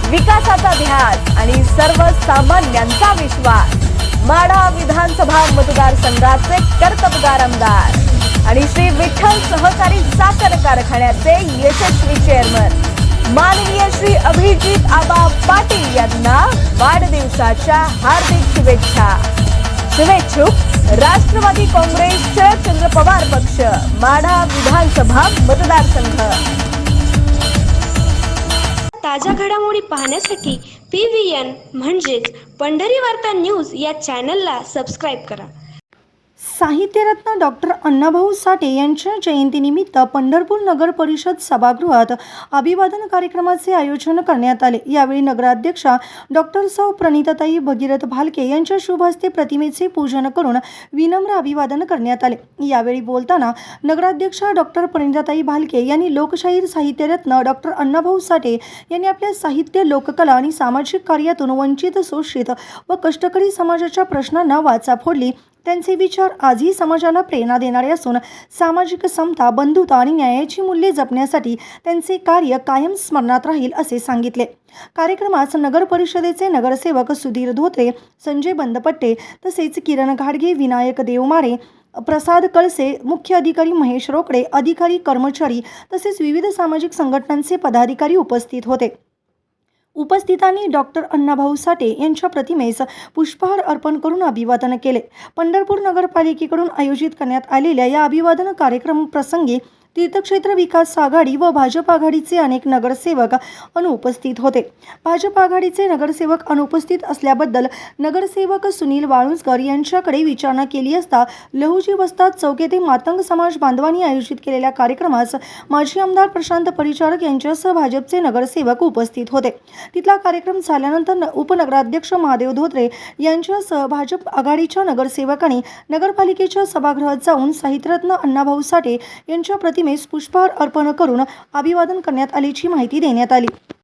विकासाचा ध्यास आणि सर्वसामान्यांचा विश्वास। माढा विधानसभा मतदारसंघाचे कर्तबगार आमदार आणि श्री विठ्ठल सहकारी साखर कारखान्याचे यशस्वी चेअरमन माननीय श्री अभिजित आबा पाटील यांना वाढदिवसाच्या हार्दिक शुभेच्छा। शुभेच्छुक राष्ट्रवादी काँग्रेसचे चंद्र पवार पक्ष, माढा विधानसभा मतदारसंघ। ताज्या घडामोडी पाहण्यासाठी PVN म्हणजेच पंढरी वार्ता न्यूज या चॅनलला सबस्क्राईब करा। साहित्यरत्न डॉक्टर अण्णाभाऊ साठे यांच्या जयंतीनिमित्त पंढरपूर नगर परिषद सभागृहात अभिवादन कार्यक्रमाचे आयोजन करण्यात आले। यावेळी नगराध्यक्षा डॉक्टर सौ प्रणिताताई भगीरथ भालके यांच्या शुभ हस्ते प्रतिमेचे पूजन करून विनम्र अभिवादन करण्यात आले। यावेळी बोलताना नगराध्यक्षा डॉक्टर प्रणिताताई भालके यांनी लोकशाहीर साहित्यरत्न डॉक्टर अण्णाभाऊ साठे यांनी आपल्या साहित्य, लोककला आणि सामाजिक कार्यातून वंचित, शोषित व कष्टकरी समाजाच्या प्रश्नांना वाचा फोडली। त्यांचे विचार आजही समाजाला प्रेरणा देणारे असून सामाजिक समता, बंधुता आणि न्यायाची मूल्ये जपण्यासाठी त्यांचे कार्य कायम स्मरणात राहील असे सांगितले। कार्यक्रमास नगर परिषदेचे नगरसेवक सुधीर धोत्रे, संजय बंदपट्टे तसेच किरण घाडगे, विनायक देवमारे, प्रसाद कळसे, मुख्य अधिकारी महेश रोकडे, अधिकारी, कर्मचारी तसेच विविध सामाजिक संघटनांचे पदाधिकारी उपस्थित होते। उपस्थितांनी डॉक्टर अण्णाभाऊ साठे यांच्या प्रतिमेस पुष्पहार अर्पण करून अभिवादन केले। पंढरपूर नगरपालिकेकडून आयोजित करण्यात आलेल्या या अभिवादन कार्यक्रम प्रसंगी तीर्थक्षेत्र विकास आघाडी व भाजप आघाडीचे अनेक नगरसेवक अनुपस्थित होते। भाजप आघाडीचे नगरसेवक अनुपस्थित असल्याबद्दल नगरसेवक सुनील वाळुंजकर यांच्याकडे विचारणा केली असता लहुजी वस्ताद चौक येथे मातंग समाज बांधवांनी आयोजित केलेल्या कार्यक्रमास माजी आमदार प्रशांत परिचारक यांच्यासह भाजपचे नगरसेवक उपस्थित होते। तिथला कार्यक्रम झाल्यानंतर उपनगराध्यक्ष महादेव धोत्रे यांच्यासह भाजप आघाडीच्या नगरसेवकांनी नगरपालिकेच्या सभागृहात जाऊन साहित्यरत्न अण्णाभाऊ साठे यांच्या प्रतिमेस पुष्पहार अर्पण करून अभिवादन करण्यात आल्याची माहिती देण्यात आली।